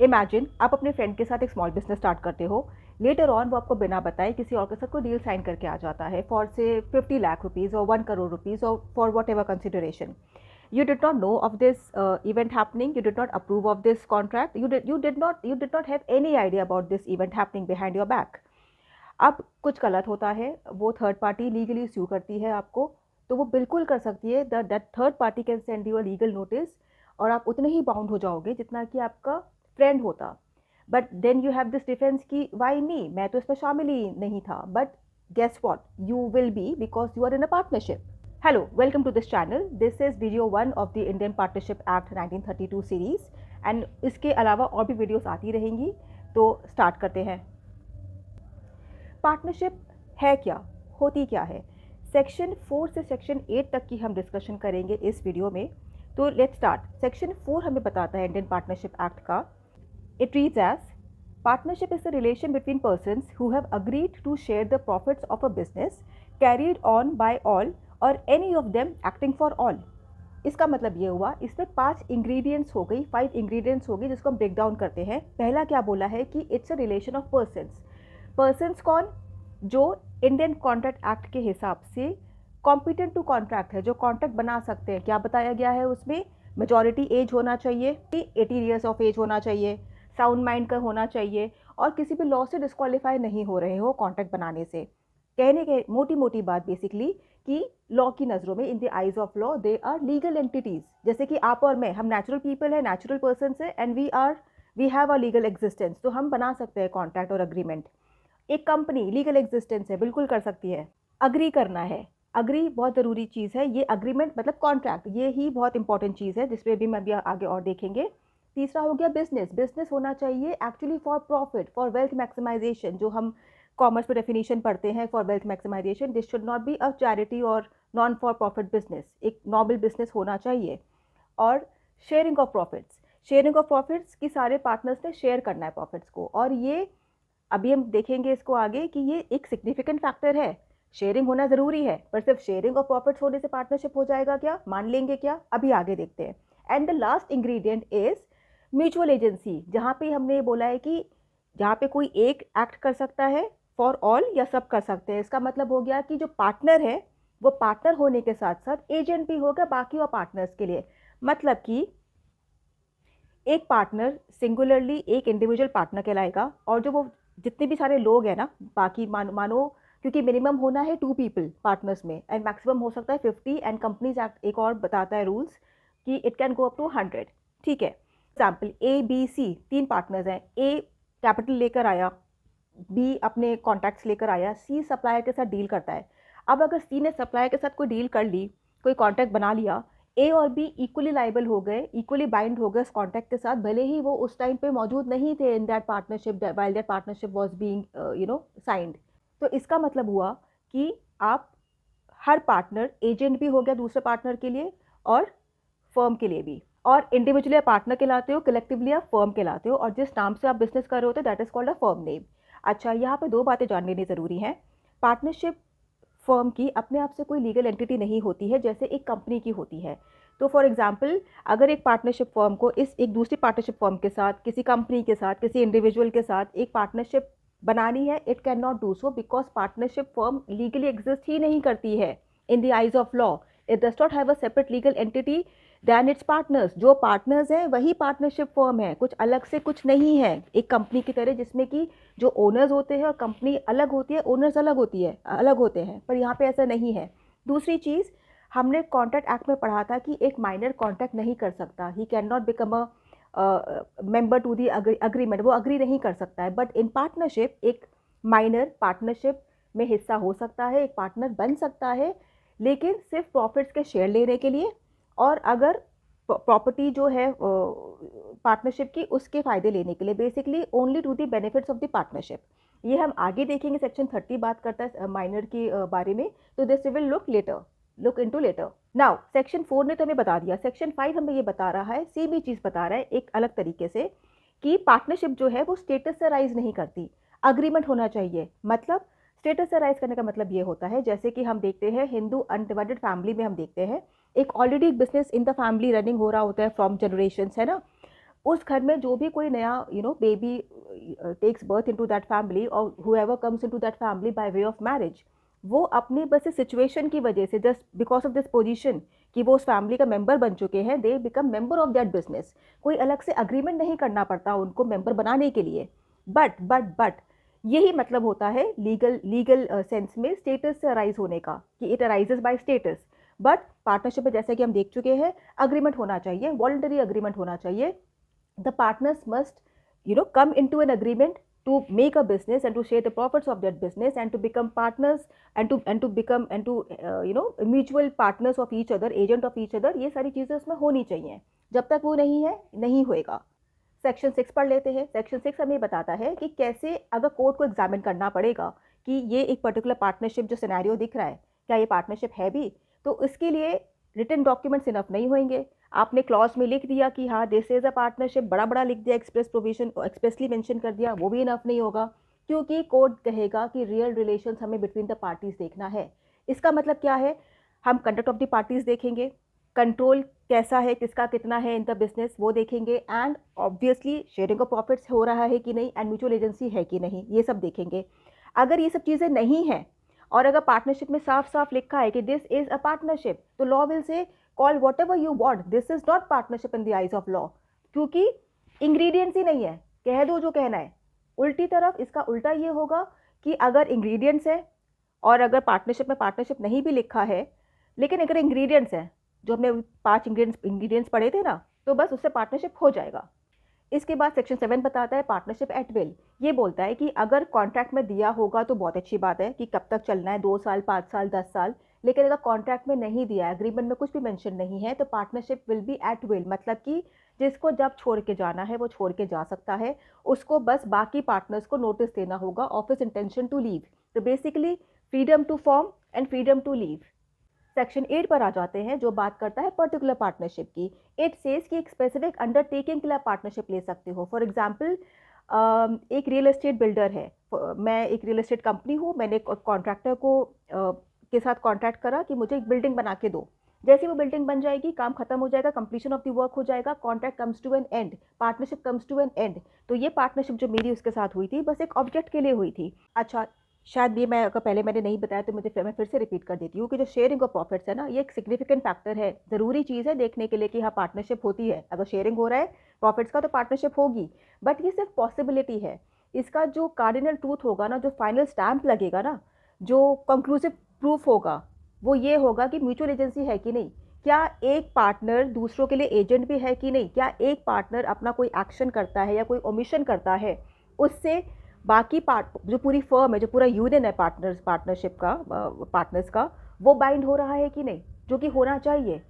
Imagine आप अपने friend के साथ एक स्मॉल बिजनेस स्टार्ट करते हो, लेटर ऑन वो आपको बिना बताए किसी और के साथ कोई डील साइन करके आ जाता है फॉर से 50 लाख रुपीज़ और 1 करोड़ रुपीज़ और for what ever consideration. You did not know of this event happening. You did not approve of this contract. You did not have any idea about this event happening behind your back. अब कुछ गलत होता है, वो third party legally स्यू करती है आपको, तो वो बिल्कुल कर सकती है. That third party can send you a legal notice और आप उतने ही बाउंड हो जाओगे जितना कि आपका फ्रेंड होता. But then you have this defence कि वाई मी, मैं तो इसमें शामिल ही नहीं था. But guess what, you will be because you are in a partnership. Hello, welcome to this channel. This is video 1 of the Indian Partnership Act 1932 series and इसके अलावा और भी वीडियोस आती रहेंगी. तो स्टार्ट करते हैं. पार्टनरशिप है क्या, होती क्या है, सेक्शन 4 से सेक्शन 8 तक की हम डिस्कशन करेंगे इस वीडियो में. तो लेट्स स्टार्ट. सेक्शन 4 हमें बताता है इंडियन पार्टनरशिप एक्ट का. It reads as partnership is a relation between persons who have agreed to share the profits of a business carried on by all or any of them acting for all. इसका मतलब ये हुआ, इसमें 5 ingredients हो गई, 5 ingredients हो गई जिसको हम ब्रेक डाउन करते हैं. पहला क्या बोला है कि it's a relation of persons. Persons कौन, जो इंडियन कॉन्ट्रैक्ट एक्ट के हिसाब से कॉम्पिटेंट टू कॉन्ट्रैक्ट है, जो कॉन्ट्रैक्ट बना सकते हैं. क्या बताया गया है उसमें, मेजॉरिटी एज होना चाहिए, 18 ईयर्स ऑफ एज होना चाहिए, साउंड माइंड का होना चाहिए और किसी भी लॉ से डिस्क्वालीफाई नहीं हो रहे हो कॉन्ट्रैक्ट बनाने से. कहने के मोटी मोटी बात बेसिकली कि लॉ की नज़रों में, in the eyes of law they are legal entities. जैसे कि आप और मैं, हम नेचुरल पीपल है, नेचुरल पर्सन है and we have a legal existence. तो हम बना सकते हैं कॉन्ट्रैक्ट और अग्रीमेंट. एक कंपनी लीगल एग्जिस्टेंस है, बिल्कुल कर सकती है. अग्री करना है, अग्री बहुत ज़रूरी चीज़ है. ये अग्रीमेंट मतलब कॉन्ट्रैक्ट, ये ही बहुत इंपॉर्टेंट चीज़ है जिसपे भी मैं अभी आगे और देखेंगे. तीसरा हो गया बिजनेस. बिजनेस होना चाहिए actually for profit, for wealth maximization, जो हम कॉमर्स में डेफिनेशन पढ़ते हैं for wealth maximization. This should not be a charity और नॉन फॉर प्रॉफिट बिजनेस. एक नॉबल बिजनेस होना चाहिए. और sharing of profits, sharing of profits की सारे पार्टनर्स ने शेयर करना है प्रॉफिट्स को. और ये अभी हम देखेंगे इसको आगे कि ये एक सिग्निफिकेंट फैक्टर है. शेयरिंग होना ज़रूरी है, पर सिर्फ शेयरिंग ऑफ प्रॉफिट्स होने से पार्टनरशिप हो जाएगा क्या, मान लेंगे क्या, अभी आगे देखते हैं. And the last ingredient is mutual agency, जहाँ पे हमने बोला है कि जहाँ पे कोई एक एक्ट कर सकता है फॉर ऑल या सब कर सकते हैं. इसका मतलब हो गया कि जो पार्टनर है वो पार्टनर होने के साथ साथ एजेंट भी होगा बाकी और पार्टनर्स के लिए. मतलब कि एक पार्टनर सिंगुलरली एक इंडिविजुअल पार्टनर कहलाएगा और जो वो जितने भी सारे लोग हैं ना, बाकी मानो क्योंकि मिनिमम होना है 2 पीपल पार्टनर्स में एंड मैक्सिमम हो सकता है 50. एंड कंपनीज एक्ट एक और बताता है रूल्स कि it can go up to 100. ठीक है. Example A B C 3 partners हैं. ए कैपिटल लेकर आया, बी अपने कॉन्टैक्ट्स लेकर आया, सी सप्लायर के साथ डील करता है. अब अगर सी ने सप्लायर के साथ कोई डील कर ली, कोई कॉन्टैक्ट बना लिया, ए और बी इक्वली लाइबल हो गए, इक्वली बाइंड हो गए उस कॉन्टैक्ट के साथ, भले ही वो उस टाइम पे मौजूद नहीं थे in that partnership while that partnership was being signed. तो इसका मतलब हुआ कि आप हर पार्टनर एजेंट भी हो गया दूसरे पार्टनर के लिए और फर्म के लिए भी. और इंडिविजुअली आप पार्टनर कहलाते हो, कलेक्टिवली आप फर्म कहलाते हो. और जिस नाम से आप बिजनेस कर रहे होते that is called a firm name. अच्छा, यहाँ पे 2 बातें जान लेनी ज़रूरी हैं. पार्टनरशिप फर्म की अपने आप से कोई लीगल एंटिटी नहीं होती है जैसे एक कंपनी की होती है. तो फॉर एग्जांपल, अगर एक पार्टनरशिप फर्म को एक दूसरी पार्टनरशिप फर्म के साथ, किसी कंपनी के साथ, किसी इंडिविजुअल के साथ एक पार्टनरशिप बनानी है, it can not do so because partnership firm legally exist ही नहीं करती है in the eyes of law. It does not have a separate legal entity than its partners. जो पार्टनर्स हैं वही पार्टनरशिप फर्म है, कुछ अलग से कुछ नहीं है. एक कंपनी की तरह जिसमें कि जो ओनर्स होते हैं और कंपनी अलग होती है, ओनर्स अलग होती है, अलग होते हैं, पर यहाँ पे ऐसा नहीं है. दूसरी चीज़, हमने कॉन्ट्रैक्ट एक्ट में पढ़ा था कि एक माइनर कॉन्ट्रैक्ट नहीं कर सकता, he can not become a member to the agreement, वो अग्री नहीं कर सकता है. बट इन पार्टनरशिप एक माइनर पार्टनरशिप में हिस्सा हो सकता है, एक पार्टनर बन सकता है, लेकिन सिर्फ प्रॉफिट्स के शेयर लेने के लिए और अगर प्रॉपर्टी जो है पार्टनरशिप की उसके फ़ायदे लेने के लिए, basically only to the benefits of the partnership. ये हम आगे देखेंगे. सेक्शन 30 बात करता है माइनर के बारे में. तो this will look into later. Now section 4 ने तो हमें बता दिया. सेक्शन 5 हमें ये बता रहा है, सेम ही चीज़ बता रहा है एक अलग तरीके से, कि पार्टनरशिप जो है वो स्टेटस से राइज नहीं करती, अग्रीमेंट होना चाहिए. मतलब स्टेटस से राइज करने का मतलब ये होता है, जैसे कि हम देखते हैं हिंदू अनडिवाइडेड फैमिली में हम देखते हैं एक already business in the family running हो रहा होता है फ्रॉम जनरेशंस, है ना. उस घर में जो भी कोई नया baby takes birth into that family और whoever comes into that family by way of marriage, वो अपनी बस सिचुएशन की वजह से, just because of this position कि वो उस फैमिली का मेंबर बन चुके हैं, they become member of that business. कोई अलग से अग्रीमेंट नहीं करना पड़ता उनको मेंबर बनाने के लिए। बट यही मतलब होता है लीगल सेंस में स्टेटस से अराइज होने का, कि it arises by status. But partnership में जैसे कि हम देख चुके हैं, अग्रीमेंट होना चाहिए, वॉलंटरी अग्रीमेंट होना चाहिए। The partners must come into an agreement to make a business and to share the profits of that business and to become partners and to become and to mutual partners of each other, agent of each other। ये सारी चीज़ें उसमें होनी चाहिए। जब तक वो नहीं है, नहीं होएगा। सेक्शन 6 पढ़ लेते हैं। सेक्शन 6 हमें बताता है कि कैसे अगर कोर्ट को एग्जामिन करना पड़ेगा कि ये एक पर्टिकुलर पार्टनरशिप जो सिनेरियो दिख रहा है, क्या ये पार्टनरशिप है भी, तो इसके लिए रिटन डॉक्यूमेंट्स इनफ नहीं होंगे। आपने क्लॉज में लिख दिया कि हाँ दिस इज़ अ पार्टनरशिप, बड़ा बड़ा लिख दिया, एक्सप्रेस प्रोविजन एक्सप्रेसली मेंशन कर दिया, वो भी इनफ नहीं होगा, क्योंकि कोर्ट कहेगा कि रियल रिलेशंस हमें बिटवीन द पार्टीज देखना है। इसका मतलब क्या है, हम कंडक्ट ऑफ द पार्टीज देखेंगे, कंट्रोल कैसा है, किसका कितना है इन द बिजनेस, वो देखेंगे, and obviously sharing of profits हो रहा है कि नहीं, एंड म्यूचुअल एजेंसी है कि नहीं, ये सब देखेंगे। अगर ये सब चीज़ें नहीं हैं और अगर पार्टनरशिप में साफ साफ लिखा है कि दिस इज़ अ पार्टनरशिप, तो law will say call what ever you want, this is not partnership in the eyes of law, क्योंकि इंग्रेडिएंट्स ही नहीं है, कह दो जो कहना है। उल्टी तरफ इसका उल्टा ये होगा कि अगर इंग्रेडिएंट्स है और अगर पार्टनरशिप में पार्टनरशिप नहीं भी लिखा है, लेकिन अगर इंग्रेडिएंट्स हैं, जो हमने 5 इंग्रेडिएंट्स पढ़े थे ना, तो बस उससे पार्टनरशिप हो जाएगा। इसके बाद सेक्शन 7 बताता है पार्टनरशिप एट विल। ये बोलता है कि अगर कॉन्ट्रैक्ट में दिया होगा तो बहुत अच्छी बात है कि कब तक चलना है, 2 साल, 5 साल, 10 साल, लेकिन अगर कॉन्ट्रैक्ट में नहीं दिया, एग्रीमेंट में कुछ भी मेंशन नहीं है, तो partnership will be at will, मतलब कि जिसको जब छोड़ के जाना है वो छोड़ के जा सकता है, उसको बस बाकी पार्टनर्स को नोटिस देना होगा of his intention to leave. तो basically freedom to form and freedom to leave. Section 8 पर आ जाते हैं, जो बात करता है पर्टिकुलर पार्टनरशिप की। इट सेज कि एक स्पेसिफिक अंडरटेकिंग के लिए पार्टनरशिप ले सकते हो। फॉर एग्जांपल, एक रियल एस्टेट बिल्डर है, मैं एक रियल एस्टेट कंपनी हूँ, मैंने कॉन्ट्रैक्टर को के साथ कॉन्ट्रैक्ट करा कि मुझे एक बिल्डिंग बना के दो। जैसे वो बिल्डिंग बन जाएगी, काम खत्म हो जाएगा, कंप्लीशन ऑफ द वर्क हो जाएगा, contract comes to an end, partnership comes to an end. तो ये पार्टनरशिप जो मेरी उसके साथ हुई थी, बस एक ऑब्जेक्ट के लिए हुई थी। अच्छा, शायद ये मैं अगर पहले मैंने नहीं बताया तो मैं फिर से रिपीट कर देती हूँ कि जो शेयरिंग ऑफ प्रॉफिट्स है ना, ये एक सिग्निफिकेंट फैक्टर है, ज़रूरी चीज़ है देखने के लिए कि हाँ पार्टनरशिप होती है। अगर शेयरिंग हो रहा है प्रॉफिट्स का तो पार्टनरशिप होगी, बट ये सिर्फ पॉसिबिलिटी है। इसका जो कार्डिनल ट्रूथ होगा ना, जो फाइनल स्टैम्प लगेगा ना, जो कंक्लूसिव प्रूफ होगा, वो ये होगा कि म्यूचुअल एजेंसी है कि नहीं, क्या एक पार्टनर दूसरों के लिए एजेंट भी है कि नहीं, क्या एक पार्टनर अपना कोई एक्शन करता है या कोई ओमिशन करता है, उससे बाकी जो पूरी फर्म है, जो पूरा यूनियन है पार्टनरशिप का, पार्टनर्स का, वो बाइंड हो रहा है कि नहीं, जो कि होना चाहिए।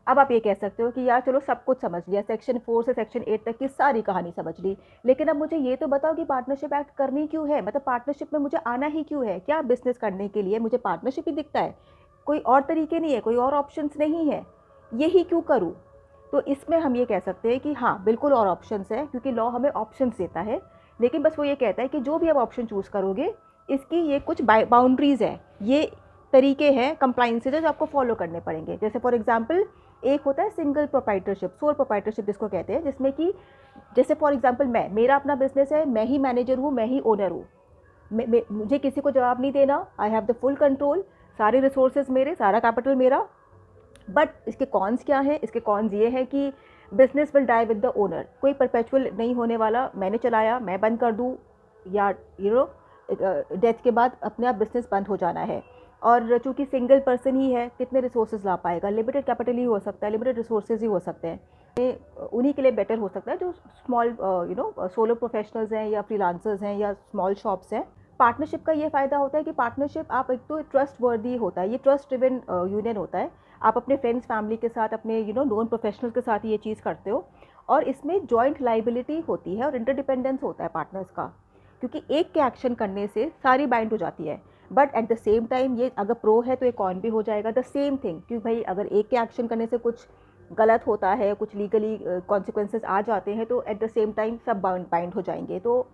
अब आप ये कह सकते हो कि यार चलो सब कुछ समझ लिया, सेक्शन 4 से सेक्शन 8 तक की सारी कहानी समझ ली, लेकिन अब मुझे ये तो बताओ कि पार्टनरशिप एक्ट करनी क्यों है, मतलब पार्टनरशिप में मुझे आना ही क्यों है, क्या बिजनेस करने के लिए मुझे पार्टनरशिप ही दिखता है, कोई और तरीके नहीं है, कोई और ऑप्शंस नहीं है, यही क्यों करूँ। तो इसमें हम ये कह सकते हैं कि हाँ बिल्कुल और ऑप्शंस है, क्योंकि लॉ हमें ऑप्शंस देता है, लेकिन बस वो ये कहता है कि जो भी आप ऑप्शन चूज़ करोगे, इसकी ये कुछ बाउंड्रीज़ है, ये तरीके हैं कंप्लाइंसेज जो आपको फॉलो करने पड़ेंगे। जैसे फॉर एग्जांपल एक होता है सिंगल प्रोप्राइटरशिप, सोल प्रोप्राइटरशिप जिसको कहते हैं, जिसमें कि जैसे फॉर एग्जांपल मेरा अपना बिजनेस है, मैं ही मैनेजर हूँ, मैं ही ओनर हूँ, मुझे किसी को जवाब नहीं देना, I have the full control, सारे रिसोर्सेज मेरे, सारा कैपिटल मेरा। बट इसके कॉन्स क्या हैं, इसके कॉन्स ये हैं कि business will die with the owner, कोई परपेचुअल नहीं होने वाला, मैंने चलाया मैं बंद कर दूँ, या डेथ के बाद अपने आप बिजनेस बंद हो जाना है। और चूंकि सिंगल पर्सन ही है, कितने रिसोर्सेज ला पाएगा, लिमिटेड कैपिटल ही हो सकता है, लिमिटेड रिसोर्सेज ही हो सकते हैं, उन्हीं के लिए बेटर हो सकता है जो स्मॉल सोलो प्रोफेशनल्स हैं या फ्रीलांसर्स हैं या स्मॉल शॉप्स हैं। पार्टनरशिप का ये फ़ायदा होता है कि पार्टनरशिप आप एक तो ट्रस्ट वर्दी होता है, ये ट्रस्ट ड्रिवन यूनियन होता है, आप अपने फ्रेंड्स फैमिली के साथ, अपने नॉन प्रोफेशनल्स के साथ ये चीज़ करते हो, और इसमें जॉइंट लाइबिलिटी होती है और इंटरडिपेंडेंस होता है पार्टनर्स का, क्योंकि एक के एक्शन करने से सारी बाइंड हो जाती है। But at the same time ये अगर प्रो है तो एक कॉन भी हो जाएगा, द सेम थिंग, क्योंकि भाई अगर एक के एक्शन करने से कुछ गलत होता है, कुछ लीगली कॉन्सिक्वेंसेस आ जाते हैं, तो एट द सेम टाइम सब बाइंड हो जाएंगे। तो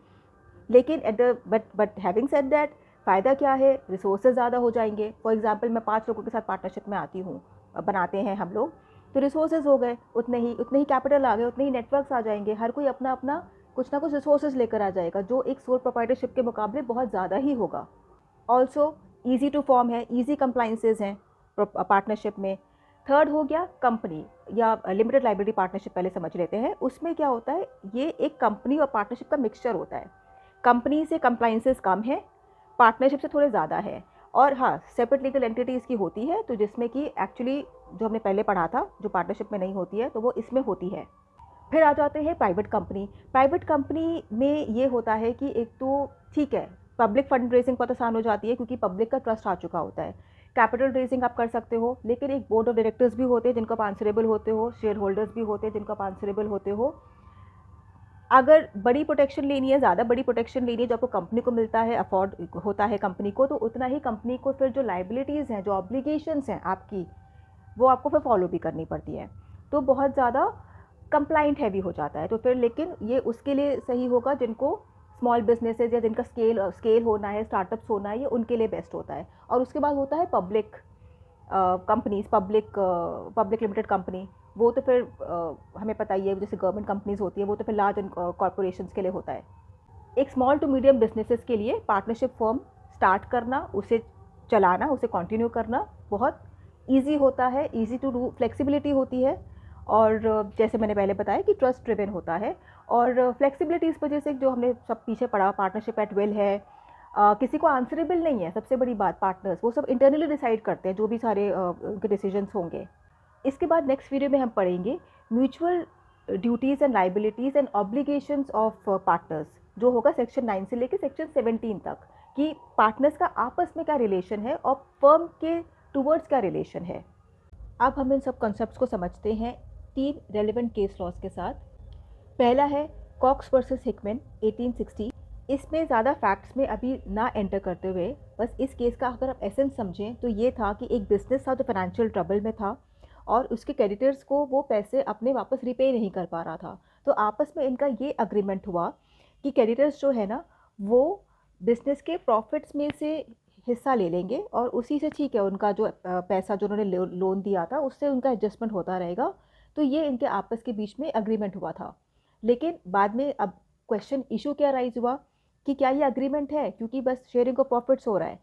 लेकिन बट हैविंग सेड दैट, फ़ायदा क्या है, रिसोर्सेज ज़्यादा हो जाएंगे। फॉर एग्जांपल मैं 5 लोगों के साथ पार्टनरशिप में आती हूँ, बनाते हैं हम लोग, तो रिसोर्सेज हो गए, उतने ही कैपिटल आ गए, उतने ही नेटवर्क्स आ जाएंगे, हर कोई अपना अपना कुछ ना कुछ रिसोर्सेज लेकर आ जाएगा, जो एक सोल प्रोप्राइटरशिप के मुकाबले बहुत ज़्यादा ही होगा। ऑल्सो ईजी टू फॉर्म है, ईजी कंप्लाइंसेज हैं पार्टनरशिप में। थर्ड हो गया कंपनी या लिमिटेड लाइबिलिटी पार्टनरशिप, पहले समझ लेते हैं। उसमें क्या होता है, ये एक कंपनी और पार्टनरशिप का मिक्सचर होता है। कंपनी से कंप्लाइंसेस कम है, पार्टनरशिप से थोड़े ज़्यादा है। और हाँ, सेपरेट लीगल एंटिटीज़ की होती है, तो जिसमें कि एक्चुअली जो हमने पहले पढ़ा था, जो पार्टनरशिप में नहीं होती है, तो वो इसमें होती है। फिर आ जाते हैं प्राइवेट कंपनी। प्राइवेट कंपनी में ये होता है कि एक तो ठीक है, पब्लिक फंड रेजिंग बहुत आसान हो जाती है क्योंकि पब्लिक का ट्रस्ट आ चुका होता है। कैपिटल रेजिंग आप कर सकते हो, लेकिन एक बोर्ड ऑफ डायरेक्टर्स भी होते हैं जिनको आप आंसरेबल होते हो, शेयर होल्डर्स भी होते हैं जिनको आप आंसरेबल होते हो। अगर बड़ी प्रोटेक्शन लेनी है, ज़्यादा बड़ी प्रोटेक्शन लेनी है जो आपको कंपनी को मिलता है, अफोर्ड होता है कंपनी को, तो उतना ही कंपनी को फिर जो लाइबिलिटीज़ हैं, जो ऑब्लिगेशंस हैं आपकी, वो आपको फिर फॉलो भी करनी पड़ती है। तो बहुत ज़्यादा कंप्लाइंट हैवी हो जाता है। तो फिर लेकिन ये उसके लिए सही होगा जिनको स्मॉल बिजनेसेस या जिनका स्केल होना है, स्टार्टअप्स होना है, ये उनके लिए बेस्ट होता है। और उसके बाद होता है public companies, public limited company. वो तो फिर हमें पता ही है, जैसे गवर्नमेंट कंपनीज होती है, वो तो फिर लार्ज कॉरपोरेशंस के लिए होता है। एक स्मॉल टू मीडियम बिजनेसेस के लिए पार्टनरशिप फर्म स्टार्ट करना, उसे चलाना, उसे कंटिन्यू करना बहुत ईजी होता है, ईजी टू डू, फ्लेक्सिबिलिटी होती है। और जैसे मैंने पहले बताया कि ट्रस्ट ड्रिवन होता है। और फ्लेक्सिबिलिटी इस वजह से, जो हमने सब पीछे पढ़ा, पार्टनरशिप एट विल है, किसी को आंसरेबल नहीं है। सबसे बड़ी बात, पार्टनर्स वो सब इंटरनली डिसाइड करते हैं जो भी सारे उनके डिसीजंस होंगे। इसके बाद नेक्स्ट वीडियो में हम पढ़ेंगे mutual duties and liabilities and obligations of partners, जो होगा सेक्शन 9 से लेकर सेक्शन 17 तक, कि पार्टनर्स का आपस में क्या रिलेशन है और फर्म के टूवर्ड्स क्या रिलेशन है। अब हम इन सब कॉन्सेप्ट्स को समझते हैं 3 रेलिवेंट केस लॉज के साथ। पहला है कॉक्स वर्सेस हिकमैन 1860। इसमें ज़्यादा फैक्ट्स में अभी ना एंटर करते हुए, बस इस केस का अगर आप एसेंस समझें तो ये था कि एक बिजनेस था जो फाइनेंशियल ट्रबल में था और उसके क्रेडिटर्स को वो पैसे अपने वापस रिपे नहीं कर पा रहा था। तो आपस में इनका ये अग्रीमेंट हुआ कि क्रेडिटर्स जो है ना, वो बिजनेस के प्रॉफिट्स में से हिस्सा ले लेंगे और उसी से ठीक है, उनका जो पैसा जो उन्होंने लोन दिया था उससे उनका एडजस्टमेंट होता रहेगा। तो ये इनके आपस के बीच में अग्रीमेंट हुआ था। लेकिन बाद में अब क्वेश्चन इशू क्या राइज हुआ कि क्या ये अग्रीमेंट है, क्योंकि बस शेयरिंग ऑफ प्रॉफिट्स हो रहा है।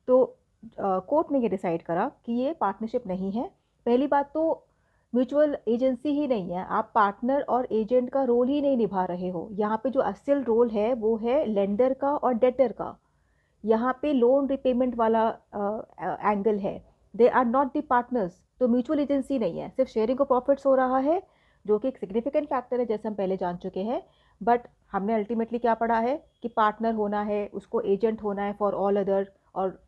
तो कोर्ट ने ये डिसाइड करा कि ये पार्टनरशिप नहीं है। पहली बात तो म्यूचुअल एजेंसी ही नहीं है, आप पार्टनर और एजेंट का रोल ही नहीं निभा रहे हो। यहाँ पे जो असल रोल है वो है लेंडर का और डेटर का। यहाँ पे लोन रिपेमेंट वाला एंगल है। They are not the partners. तो म्यूचुअल एजेंसी नहीं है, सिर्फ शेयरिंग ऑफ प्रॉफिट्स हो रहा है, जो कि एक सिग्निफिकेंट फैक्टर है जैसे हम पहले जान चुके हैं। बट हमने अल्टीमेटली क्या पढ़ा है कि पार्टनर होना है, उसको एजेंट होना है फॉर ऑल अदर, और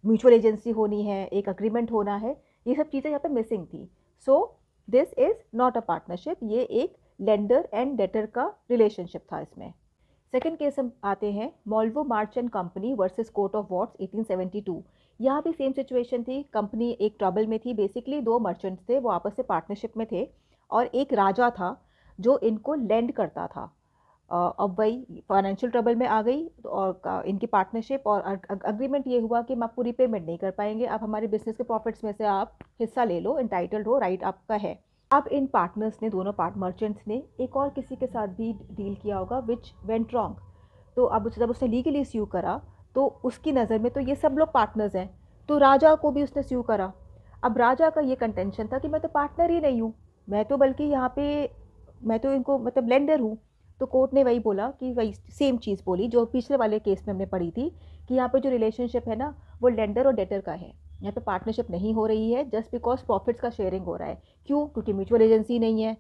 म्यूचुअल एजेंसी होनी है, एक अग्रीमेंट होना है। ये सब चीज़ें यहाँ पे मिसिंग थी। So this is not a partnership, ये एक लेंडर एंड डेटर का रिलेशनशिप था इसमें। सेकेंड केस हम आते हैं Mollwo March and company versus court of wards 1872। यहाँ भी सेम सिचुएशन थी, कंपनी एक ट्रबल में थी। बेसिकली 2 मर्चेंट्स थे, वो आपस में पार्टनरशिप में थे और एक राजा था जो इनको लेंड करता था। अब वही फाइनेंशियल ट्रबल में आ गई और इनकी पार्टनरशिप और अग्रीमेंट ये हुआ कि हम आपको रिपेमेंट नहीं कर पाएंगे, आप हमारे बिजनेस के प्रॉफिट्स में से आप हिस्सा ले लो, इंटाइटल्ड हो, राइट आपका है। अब इन पार्टनर्स ने, दोनों मर्चेंट्स ने एक और किसी के साथ भी डील किया होगा विच वेंट रॉन्ग। तो अब जब उसने लीगली स्यू करा तो उसकी नज़र में तो ये सब लोग पार्टनर्स हैं, तो राजा को भी उसने स्यू करा। अब राजा का ये कंटेंशन था कि मैं तो पार्टनर ही नहीं हूँ, मैं तो बल्कि यहाँ पे मैं तो इनको मतलब लेंडर हूँ। तो कोर्ट ने वही बोला कि वही सेम चीज़ बोली जो पिछले वाले केस में हमने पढ़ी थी कि यहाँ पे जो रिलेशनशिप है ना, वो लेंडर और डेटर का है। यहाँ पे पार्टनरशिप नहीं हो रही है जस्ट बिकॉज प्रॉफिट्स का शेयरिंग हो रहा है। क्यों? क्योंकि म्यूचुअल एजेंसी नहीं है,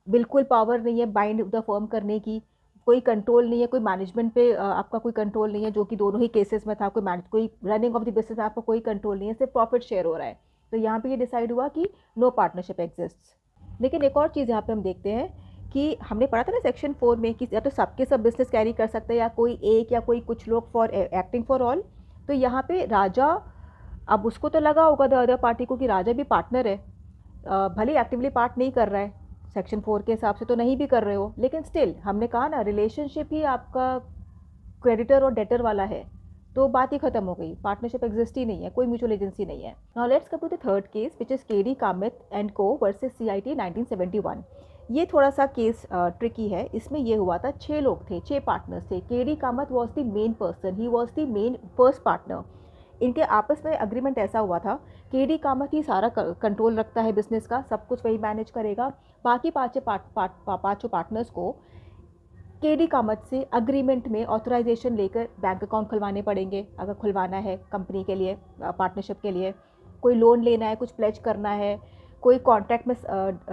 बिल्कुल पावर नहीं है बाइंड द फर्म करने की, कोई कंट्रोल नहीं है, कोई मैनेजमेंट पे आपका कोई कंट्रोल नहीं है, जो कि दोनों ही केसेस में था। कोई रनिंग ऑफ द बिजनेस आपका कोई कंट्रोल नहीं है, सिर्फ प्रॉफिट शेयर हो रहा है। तो यहाँ पे ये डिसाइड हुआ कि नो पार्टनरशिप एग्जिस्ट्स। लेकिन एक और चीज़ यहाँ पे हम देखते हैं कि हमने पढ़ा था ना सेक्शन 4 में कि या तो सबके सब बिजनेस कैरी कर सकते हैं या कोई एक या कोई कुछ लोग फॉर एक्टिंग फॉर ऑल। तो यहाँ पे राजा, अब उसको तो लगा होगा द अदर पार्टी को कि राजा भी पार्टनर है, भले एक्टिवली पार्ट नहीं कर रहा है, सेक्शन 4 के हिसाब से तो नहीं भी कर रहे हो, लेकिन स्टिल हमने कहा ना रिलेशनशिप ही आपका क्रेडिटर और डेटर वाला है। तो बात ही खत्म हो गई, पार्टनरशिप एग्जिस्ट ही नहीं है, कोई म्यूचुअल एजेंसी नहीं है। Now let's come to the third case which is KD Kamath and co versus CIT 1971। ये थोड़ा सा केस ट्रिकी है। इसमें ये हुआ था, 6 लोग थे, 6 पार्टनर्स थे। KD Kamat was the main person, he was the main first partner. इनके आपस में अग्रीमेंट ऐसा हुआ था, केडी कामत ही सारा कंट्रोल रखता है बिजनेस का, सब कुछ वही मैनेज करेगा। बाकी पाँचों पार्टनर्स को केडी कामत से अग्रीमेंट में ऑथराइजेशन लेकर बैंक अकाउंट खुलवाने पड़ेंगे, अगर खुलवाना है कंपनी के लिए, पार्टनरशिप के लिए। कोई लोन लेना है, कुछ प्लेज करना है, कोई कॉन्ट्रैक्ट में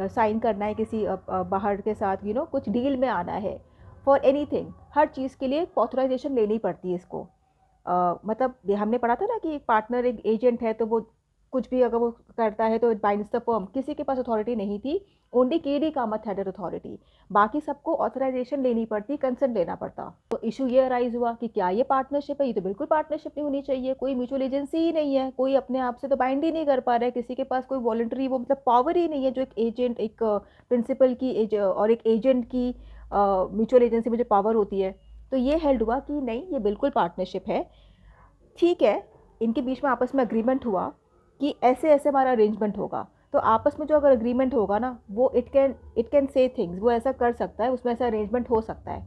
साइन करना है किसी बाहर के साथ, कुछ डील में आना है, फॉर एनीथिंग, हर चीज़ के लिए ऑथराइजेशन लेनी पड़ती है इसको। मतलब ये हमने पढ़ा था ना कि एक पार्टनर एक एजेंट है, तो वो कुछ भी अगर वो करता है तो इट बाइंड्स द फर्म। किसी के पास अथॉरिटी नहीं थी, only KD Kamat had authority. बाकी सबको ऑथराइजेशन लेनी पड़ती, कंसेंट लेना पड़ता। तो इशू ये अराइज हुआ कि क्या ये पार्टनरशिप है? ये तो बिल्कुल पार्टनरशिप नहीं होनी चाहिए, कोई म्यूचुअल एजेंसी ही नहीं है, कोई अपने आप से तो बाइंड ही नहीं कर पा रहा है, किसी के पास कोई वॉलंटरी वो मतलब पावर ही नहीं है जो एक एजेंट, एक प्रिंसिपल की और एक एजेंट की म्यूचुअल एजेंसी में जो पावर होती है। तो ये हेल्ड हुआ कि नहीं, ये बिल्कुल पार्टनरशिप है। ठीक है, इनके बीच में आपस में अग्रीमेंट हुआ कि ऐसे ऐसे हमारा अरेंजमेंट होगा। तो आपस में जो अगर अग्रीमेंट होगा ना, वो इट कैन से थिंग्स, वो ऐसा कर सकता है, उसमें ऐसा अरेंजमेंट हो सकता है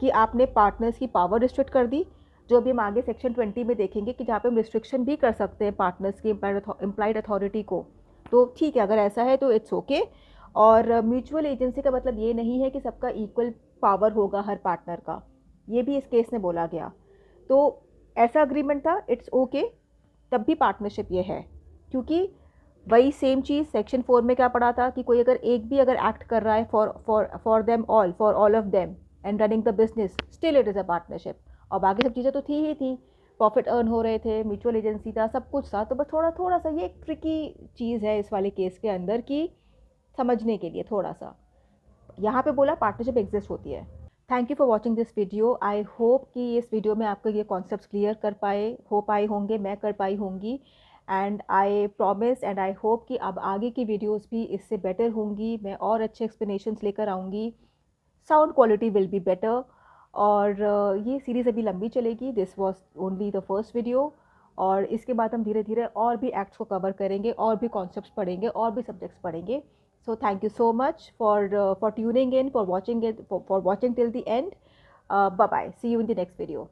कि आपने पार्टनर्स की पावर रिस्ट्रिक्ट कर दी, जो भी हम आगे सेक्शन 20 में देखेंगे कि जहाँ पे हम रिस्ट्रिक्शन भी कर सकते हैं पार्टनर्स की इम्प्लाइड अथॉरिटी को। तो ठीक है, अगर ऐसा है तो इट्स ओके। और म्यूचुअल एजेंसी का मतलब ये नहीं है कि सबका इक्वल पावर होगा हर पार्टनर का, ये भी इस केस में बोला गया। तो ऐसा अग्रीमेंट था, इट्स ओके, तब भी पार्टनरशिप ये है। क्योंकि वही सेम चीज़ सेक्शन 4 में क्या पढ़ा था कि कोई अगर एक भी अगर एक्ट कर रहा है for them all, for all of them and running the business, still it is a partnership. और बाकी सब चीज़ें तो थी ही थी, प्रॉफिट अर्न हो रहे थे, म्यूचुअल एजेंसी था, सब कुछ था। तो बस थोड़ा थोड़ा सा ये एक ट्रिकी चीज़ है इस वाले केस के अंदर की, समझने के लिए थोड़ा सा। यहाँ पे बोला पार्टनरशिप एग्जिस्ट होती है। Thank you for watching this video. I hope कि इस वीडियो में आपको ये कॉन्सेप्ट्स क्लियर कर पाए होंगे, मैं कर पाई होंगी। And I promise and I hope कि अब आगे की वीडियोस भी इससे बेटर होंगी, मैं और अच्छे एक्सप्लेनेशंस लेकर आऊँगी, sound quality will be better. और ये सीरीज़ अभी लंबी चलेगी, this was only the first video. और इसके बाद हम धीरे धीरे और भी एक्ट्स को कवर करेंगे, और भी कॉन्सेप्ट्स पढ़ेंगे, और भी सब्जेक्ट्स पढ़ेंगे। So thank you so much for tuning in, for watching till the end. Bye bye. See you in the next video.